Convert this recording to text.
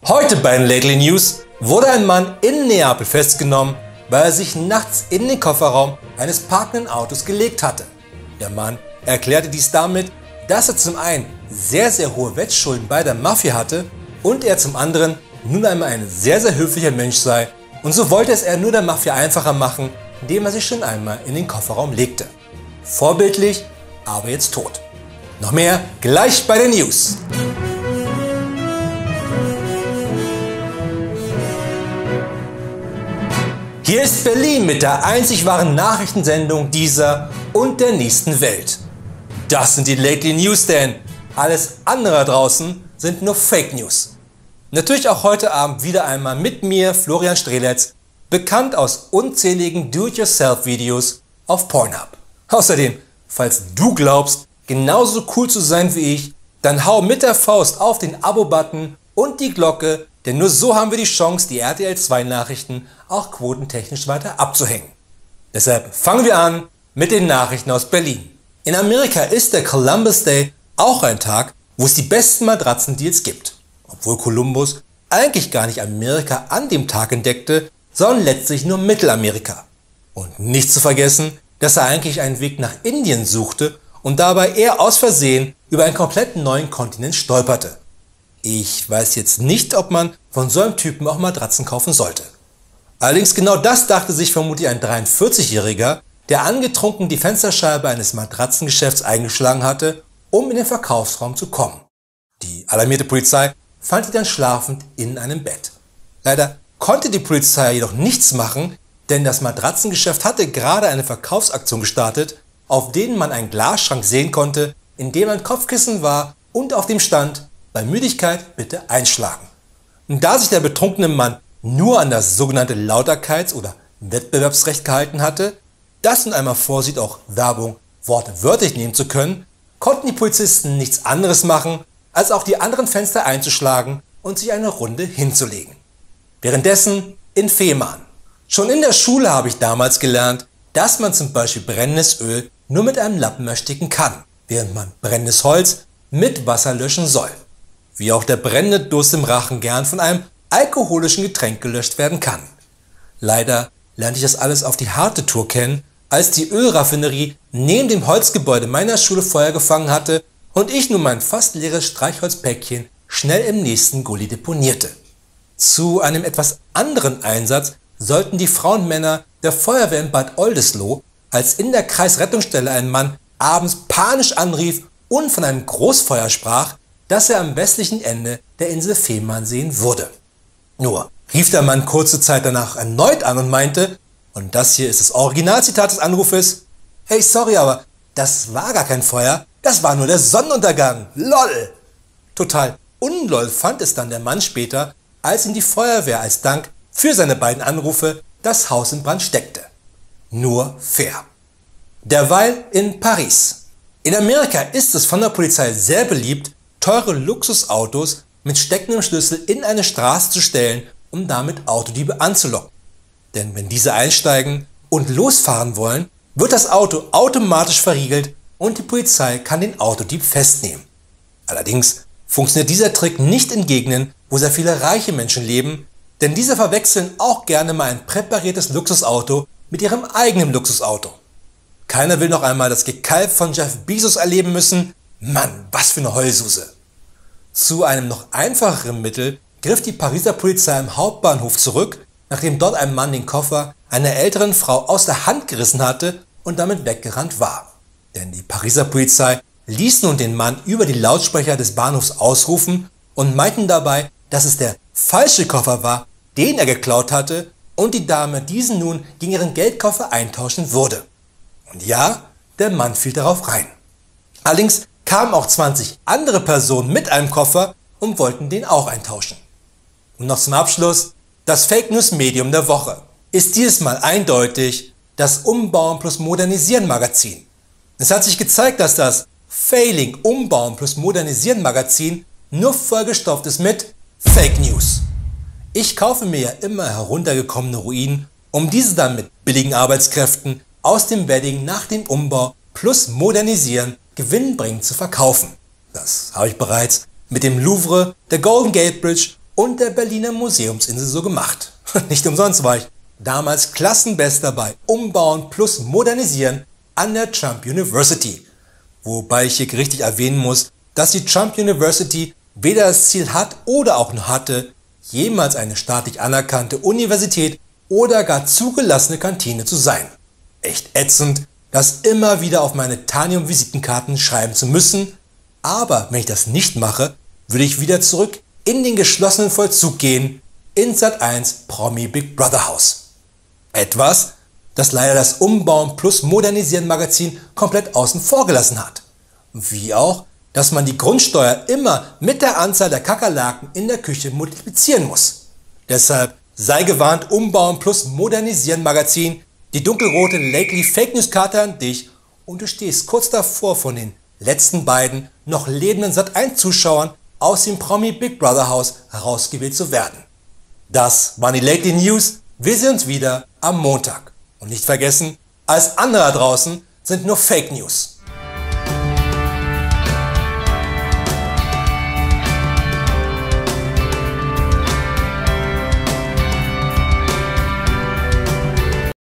Heute bei den Lately News wurde ein Mann in Neapel festgenommen, weil er sich nachts in den Kofferraum eines parkenden Autos gelegt hatte. Der Mann erklärte dies damit, dass er zum einen sehr hohe Wettschulden bei der Mafia hatte und er zum anderen nun einmal ein sehr höflicher Mensch sei, und so wollte es er nur der Mafia einfacher machen, indem er sich schon einmal in den Kofferraum legte. Vorbildlich, aber jetzt tot. Noch mehr gleich bei den News. Hier ist Berlin mit der einzig wahren Nachrichtensendung dieser und der nächsten Welt. Das sind die Lately News, denn alles andere da draußen sind nur Fake News. Natürlich auch heute Abend wieder einmal mit mir, Florian Streletz, bekannt aus unzähligen Do-it-yourself-Videos auf Pornhub. Außerdem, falls du glaubst, genauso cool zu sein wie ich, dann hau mit der Faust auf den Abo-Button und die Glocke, denn nur so haben wir die Chance, die RTL 2 Nachrichten auch quotentechnisch weiter abzuhängen. Deshalb fangen wir an mit den Nachrichten aus Berlin. In Amerika ist der Columbus Day auch ein Tag, wo es die besten Matratzendeals gibt. Obwohl Kolumbus eigentlich gar nicht Amerika an dem Tag entdeckte, sondern letztlich nur Mittelamerika. Und nicht zu vergessen, dass er eigentlich einen Weg nach Indien suchte und dabei eher aus Versehen über einen komplett neuen Kontinent stolperte. Ich weiß jetzt nicht, ob man von so einem Typen auch Matratzen kaufen sollte. Allerdings genau das dachte sich vermutlich ein 43-Jähriger, der angetrunken die Fensterscheibe eines Matratzengeschäfts eingeschlagen hatte, um in den Verkaufsraum zu kommen. Die alarmierte Polizei fand ihn dann schlafend in einem Bett. Leider konnte die Polizei jedoch nichts machen, denn das Matratzengeschäft hatte gerade eine Verkaufsaktion gestartet, auf denen man einen Glasschrank sehen konnte, in dem ein Kopfkissen war und auf dem stand: bei Müdigkeit bitte einschlagen. Und da sich der betrunkene Mann nur an das sogenannte Lauterkeits- oder Wettbewerbsrecht gehalten hatte, das nun einmal vorsieht, auch Werbung wortwörtlich nehmen zu können, konnten die Polizisten nichts anderes machen, als auch die anderen Fenster einzuschlagen und sich eine Runde hinzulegen. Währenddessen in Fehmarn. Schon in der Schule habe ich damals gelernt, dass man zum Beispiel brennendes Öl nur mit einem Lappen ersticken kann, während man brennendes Holz mit Wasser löschen soll. Wie auch der brennende Durst im Rachen gern von einem alkoholischen Getränk gelöscht werden kann. Leider lernte ich das alles auf die harte Tour kennen, als die Ölraffinerie neben dem Holzgebäude meiner Schule Feuer gefangen hatte und ich nun mein fast leeres Streichholzpäckchen schnell im nächsten Gully deponierte. Zu einem etwas anderen Einsatz sollten die Frauen und Männer der Feuerwehr in Bad Oldesloe, als in der Kreisrettungsstelle ein Mann abends panisch anrief und von einem Großfeuer sprach, das er am westlichen Ende der Insel Fehmarn sehen würde. Nur rief der Mann kurze Zeit danach erneut an und meinte, und das hier ist das Originalzitat des Anrufes: "Hey, sorry, aber das war gar kein Feuer, das war nur der Sonnenuntergang, lol." Total unlol fand es dann der Mann später, als ihm die Feuerwehr als Dank für seine beiden Anrufe das Haus in Brand steckte. Nur fair. Derweil in Paris. In Amerika ist es von der Polizei sehr beliebt, teure Luxusautos mit steckendem Schlüssel in eine Straße zu stellen, um damit Autodiebe anzulocken. Denn wenn diese einsteigen und losfahren wollen, wird das Auto automatisch verriegelt und die Polizei kann den Autodieb festnehmen. Allerdings funktioniert dieser Trick nicht in Gegenden, wo sehr viele reiche Menschen leben, denn diese verwechseln auch gerne mal ein präpariertes Luxusauto mit ihrem eigenen Luxusauto. Keiner will noch einmal das Gekalb von Jeff Bezos erleben müssen. Mann, was für eine Heulsuse. Zu einem noch einfacheren Mittel griff die Pariser Polizei im Hauptbahnhof zurück, nachdem dort ein Mann den Koffer einer älteren Frau aus der Hand gerissen hatte und damit weggerannt war. Denn die Pariser Polizei ließ nun den Mann über die Lautsprecher des Bahnhofs ausrufen und meinten dabei, dass es der falsche Koffer war, den er geklaut hatte, und die Dame diesen nun gegen ihren Geldkoffer eintauschen würde. Und ja, der Mann fiel darauf rein. Allerdings kamen auch 20 andere Personen mit einem Koffer und wollten den auch eintauschen. Und noch zum Abschluss: das Fake News Medium der Woche ist dieses Mal eindeutig das Umbauen plus Modernisieren Magazin. Es hat sich gezeigt, dass das Failing Umbauen plus Modernisieren Magazin nur vollgestopft ist mit Fake News. Ich kaufe mir ja immer heruntergekommene Ruinen, um diese dann mit billigen Arbeitskräften aus dem Wedding nach dem Umbau plus Modernisieren gewinnbringend zu verkaufen. Das habe ich bereits mit dem Louvre, der Golden Gate Bridge und der Berliner Museumsinsel so gemacht. Nicht umsonst war ich damals Klassenbester bei Umbauen plus Modernisieren an der Trump University. Wobei ich hier richtig erwähnen muss, dass die Trump University weder das Ziel hat oder auch nur hatte, jemals eine staatlich anerkannte Universität oder gar zugelassene Kantine zu sein. Echt ätzend, das immer wieder auf meine Tanium-Visitenkarten schreiben zu müssen, aber wenn ich das nicht mache, würde ich wieder zurück in den geschlossenen Vollzug gehen, ins Sat.1 Promi Big Brother Haus. Etwas, das leider das Umbauen plus Modernisieren Magazin komplett außen vor gelassen hat. Wie auch, dass man die Grundsteuer immer mit der Anzahl der Kakerlaken in der Küche multiplizieren muss. Deshalb sei gewarnt, Umbauen plus Modernisieren Magazin, die dunkelrote Lately Fake News Karte an dich und du stehst kurz davor, von den letzten beiden noch lebenden Sat.1 Zuschauern aus dem Promi Big Brother Haus herausgewählt zu werden. Das waren die Lately News. Wir sehen uns wieder am Montag. Und nicht vergessen, alles andere da draußen sind nur Fake News.